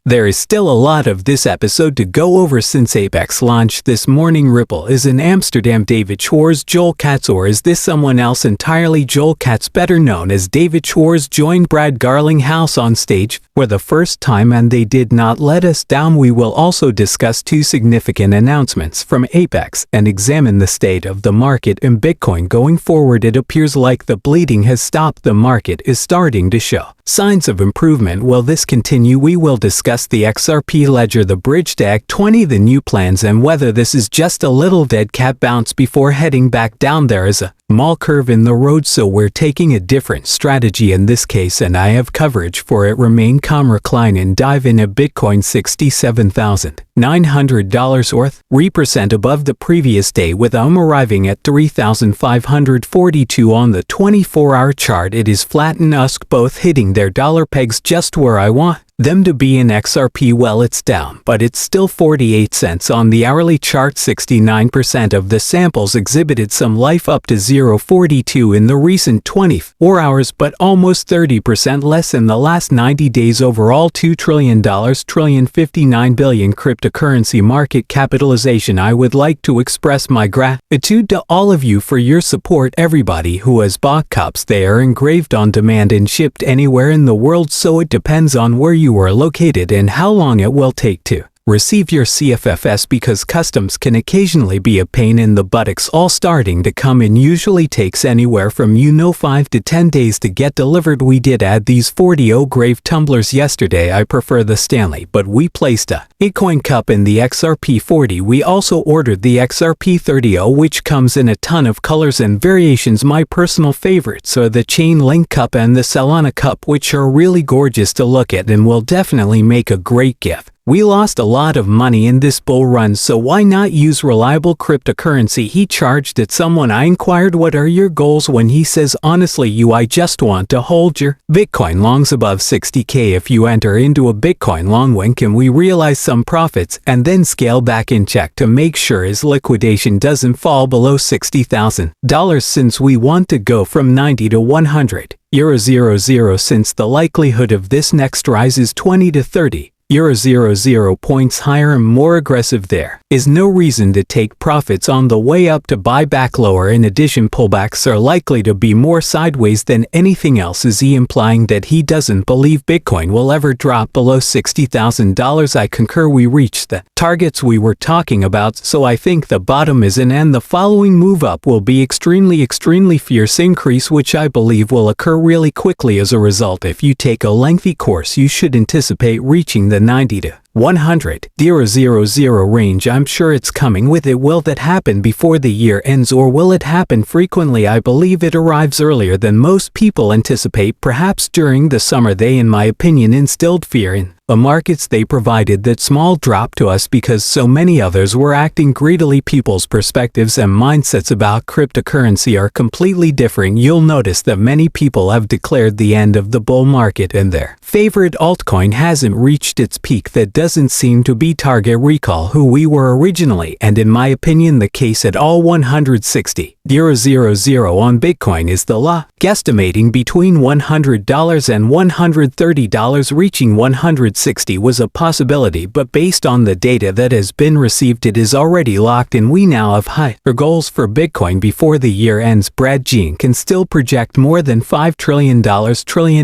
There is still a lot of this episode to go over since Apex launched this morning. Ripple is in Amsterdam. David Schwartz, Joel Katz, or is this someone else entirely? Joel Katz, better known as David Schwartz, joined Brad Garlinghouse on stage for the first time, and they did not let us down. We will also discuss two significant announcements from Apex and examine the state of the market in Bitcoin going forward. It appears like the bleeding has stopped. The market is starting to show signs of improvement. Will this continue? We will discuss the XRP ledger, the bridge to EC20, the new plans, and whether this is just a little dead cat bounce before heading back down. There is a small curve in the road, so we're taking a different strategy in this case, and I have coverage for it. Remain calm, recline, and dive in. A Bitcoin $67,900 worth, 3% above the previous day, with arriving at 3,542 on the 24-hour chart. It is flat and USC both hitting their dollar pegs just where I want them to be. In XRP, well, it's down, but it's still 48 cents on the hourly chart. 69% of the samples exhibited some life, up to 0.42 in the recent 24 hours, but almost 30% less in the last 90 days. Overall, $2 trillion, $1,059 billion cryptocurrency market capitalization. I would like to express my gratitude to all of you for your support. Everybody who has bought cups, they are engraved on demand and shipped anywhere in the world, so it depends on where you are located and how long it will take to receive your CFFs, because customs can occasionally be a pain in the buttocks. All starting to come in. Usually takes anywhere from 5 to 10 days to get delivered. We did add these 40 grave tumblers yesterday. I prefer the Stanley, but we placed a Bitcoin cup in the XRP 40. We also ordered the XRP 30, which comes in a ton of colors and variations. My personal favorites are the Chain Link cup and the Solana cup, which are really gorgeous to look at and will definitely make a great gift. We lost a lot of money in this bull run, so why not use reliable cryptocurrency? He charged at someone. I inquired, what are your goals? When he says, honestly, I just want to hold your Bitcoin longs above 60K. If you enter into a Bitcoin long, when can we realize some profits and then scale back and check to make sure his liquidation doesn't fall below $60,000, since we want to go from 90 to 100 €00, since the likelihood of this next rise is 20 to 30 €00 points higher and more aggressive. There is no reason to take profits on the way up to buy back lower. In addition, pullbacks are likely to be more sideways than anything else. Is he implying that he doesn't believe Bitcoin will ever drop below $60,000? I concur. We reached the targets we were talking about, so I think the bottom is in, and the following move up will be extremely fierce increase, which I believe will occur really quickly. As a result, if you take a lengthy course, you should anticipate reaching the 90 to 100 €00 range. I'm sure it's coming. With it, will that happen before the year ends, or will it happen frequently? I believe it arrives earlier than most people anticipate, perhaps during the summer. They, in my opinion, instilled fear in the markets. They provided that small drop to us because so many others were acting greedily. People's perspectives and mindsets about cryptocurrency are completely different. You'll notice that many people have declared the end of the bull market, and their favorite altcoin hasn't reached its peak. That doesn't seem to be target. Recall who we were originally, and in my opinion, the case at all. 160 €00 on Bitcoin is the law. Guesstimating between $100 and $130, reaching 160 was a possibility, but based on the data that has been received, it is already locked in. We now have higher goals for Bitcoin before the year ends. Brad Jean can still project more than $5 trillion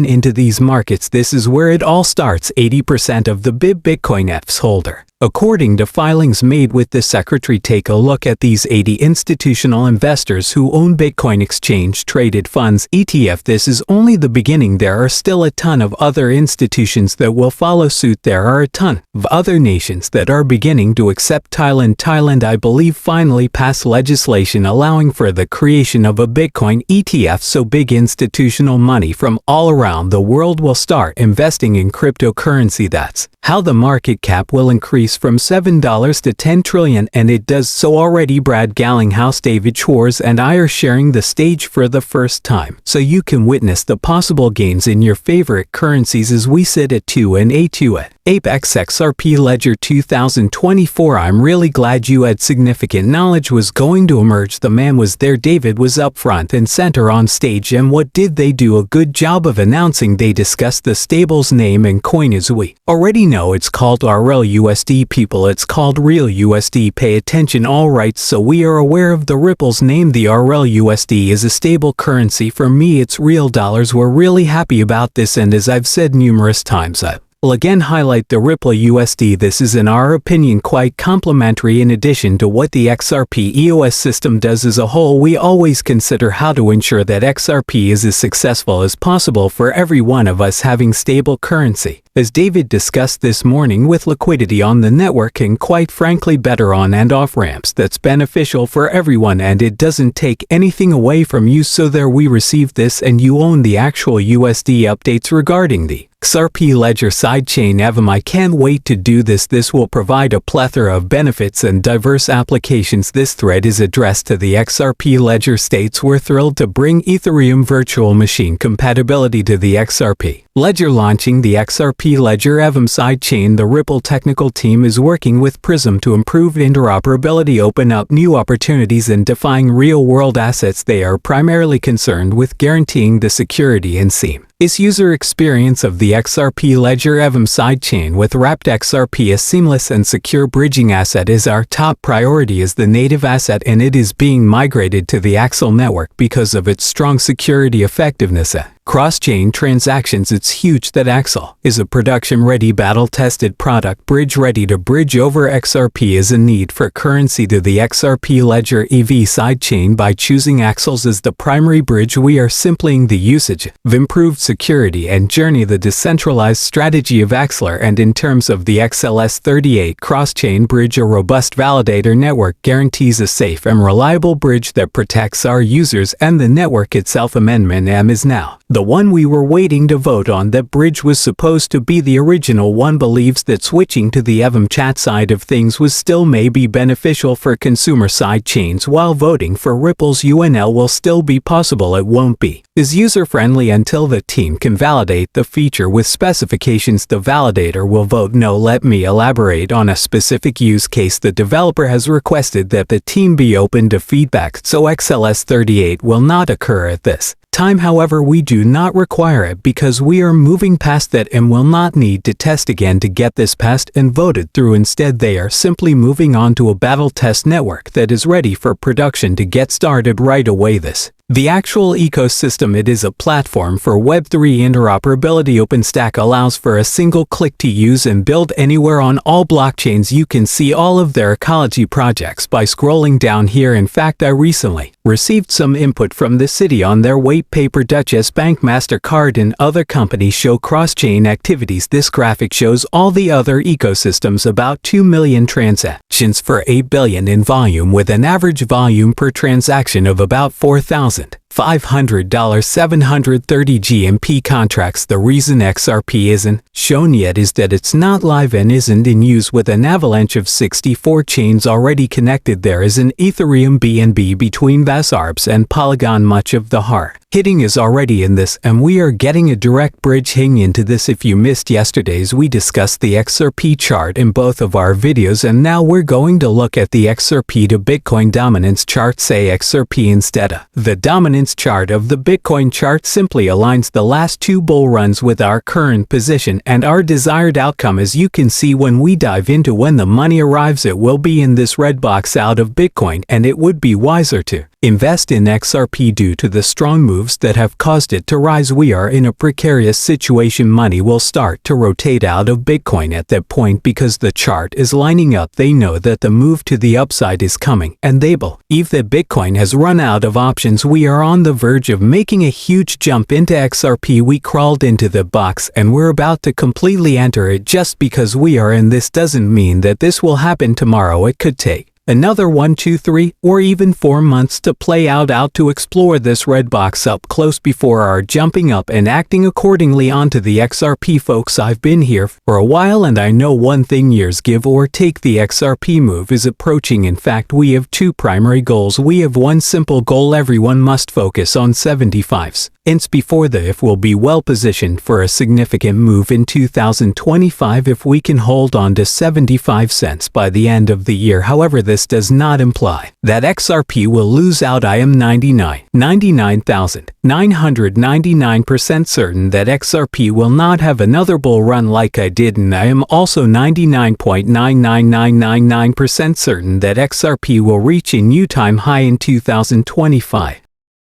into these markets. This is where it all starts. 80% of the Bitcoin F's holder, according to filings made with the secretary. Take a look at these 80 institutional investors who own Bitcoin exchange-traded funds ETF. This is only the beginning. There are still a ton of other institutions that will follow suit. There are a ton of other nations that are beginning to accept Thailand, I believe, finally passed legislation allowing for the creation of a Bitcoin ETF, so big institutional money from all around the world will start investing in cryptocurrency. That's how the market cap will increase from $7 to $10 trillion, and it does so already. Brad Garlinghouse, David Schwartz, and I are sharing the stage for the first time, so you can witness the possible gains in your favorite currencies as we sit at 2 and A2 at Apex XRP Ledger 2024. I'm really glad you had significant knowledge was going to emerge. The man was there. David was up front and center on stage, and what did they do? A good job of announcing. They discussed the stable's name and coin. As we already know, it's called RLUSD. People, it's called Real USD. Pay attention. Alright, so we are aware of the Ripple's name. The RLUSD is a stable currency. For me, it's real dollars. We're really happy about this, and as I've said numerous times, I'll again highlight the Ripple USD. This is in our opinion quite complementary. In addition to what the XRP EOS system does as a whole, we always consider how to ensure that XRP is as successful as possible for every one of us having stable currency. As David discussed this morning, with liquidity on the network and quite frankly better on and off ramps, that's beneficial for everyone and it doesn't take anything away from you. So there we received this, and you own the actual USD updates regarding the XRP Ledger sidechain. I can't wait to do this. This will provide a plethora of benefits and diverse applications. This thread is addressed to the XRP Ledger states. We're thrilled to bring Ethereum virtual machine compatibility to the XRP Ledger, launching the XRP Ledger sidechain. The Ripple technical team is working with Prism to improve interoperability, open up new opportunities, and define real-world assets. They are primarily concerned with guaranteeing the security and seamless user experience of the XRP Ledger sidechain. With wrapped XRP, a seamless and secure bridging asset is our top priority as the native asset, and it is being migrated to the Axel network because of its strong security effectiveness. Cross-chain transactions. It's huge that Axel is a production-ready, battle-tested product, bridge-ready to bridge over. XRP is a need for currency to the XRP Ledger sidechain. By choosing Axels as the primary bridge, we are simplifying the usage of improved security and journey the decentralized strategy of Axelar. And in terms of the XLS38 cross-chain bridge, a robust validator network guarantees a safe and reliable bridge that protects our users and the network itself. Amendment M is now the one we were waiting to vote on. That bridge was supposed to be the original one. Believes that switching to the chat side of things was still may be beneficial for consumer side chains, while voting for Ripple's UNL will still be possible. It won't be as user-friendly until the team can validate the feature with specifications. The validator will vote no. Let me elaborate on a specific use case. The developer has requested that the team be open to feedback, so XLS38 will not occur at this time. However, we do not require it because we are moving past that and will not need to test again to get this passed and voted through. Instead, they are simply moving on to a battle test network that is ready for production to get started right away. The actual ecosystem, it is a platform for Web3 interoperability. OpenStack allows for a single click to use and build anywhere on all blockchains. You can see all of their ecology projects by scrolling down here. In fact, I recently received some input from the city on their white paper. Dutch Bank, MasterCard, and other companies show cross-chain activities. This graphic shows all the other ecosystems. About 2 million transactions for 8 billion in volume, with an average volume per transaction of about 4,500. $730 GMP contracts. The reason XRP isn't shown yet is that it's not live and isn't in use. With an avalanche of 64 chains already connected, there is an Ethereum BNB between Vasarbs and Polygon. Much of the hard hitting is already in this, and we are getting a direct bridge into this. If you missed yesterday's, we discussed the XRP chart in both of our videos, and now we're going to look at the XRP to Bitcoin dominance chart. Say XRP instead of the dominance chart of the Bitcoin chart simply aligns the last two bull runs with our current position and our desired outcome. As you can see, when we dive into when the money arrives, it will be in this red box out of Bitcoin, and it would be wiser to invest in XRP due to the strong moves that have caused it to rise. We are in a precarious situation. Money will start to rotate out of Bitcoin at that point because the chart is lining up. They know that the move to the upside is coming, and they believe that Bitcoin has run out of options. We are on the verge of making a huge jump into XRP. We crawled into the box and we're about to completely enter it. Just because we are in this doesn't mean that this will happen tomorrow. It could take another 1, 2, 3, or even 4 months to play out to explore this red box up close before our jumping up and acting accordingly onto the XRP. Folks, I've been here for a while and I know one thing: years give or take, the XRP move is approaching. In fact, we have two primary goals. We have one simple goal: everyone must focus on 75s. Ints before the if will be well positioned for a significant move in 2025 if we can hold on to 75 cents by the end of the year. However, this does not imply that XRP will lose out. I am 99,999% certain that XRP will not have another bull run like I did, and I am also 99.99999% certain that XRP will reach a new time high in 2025.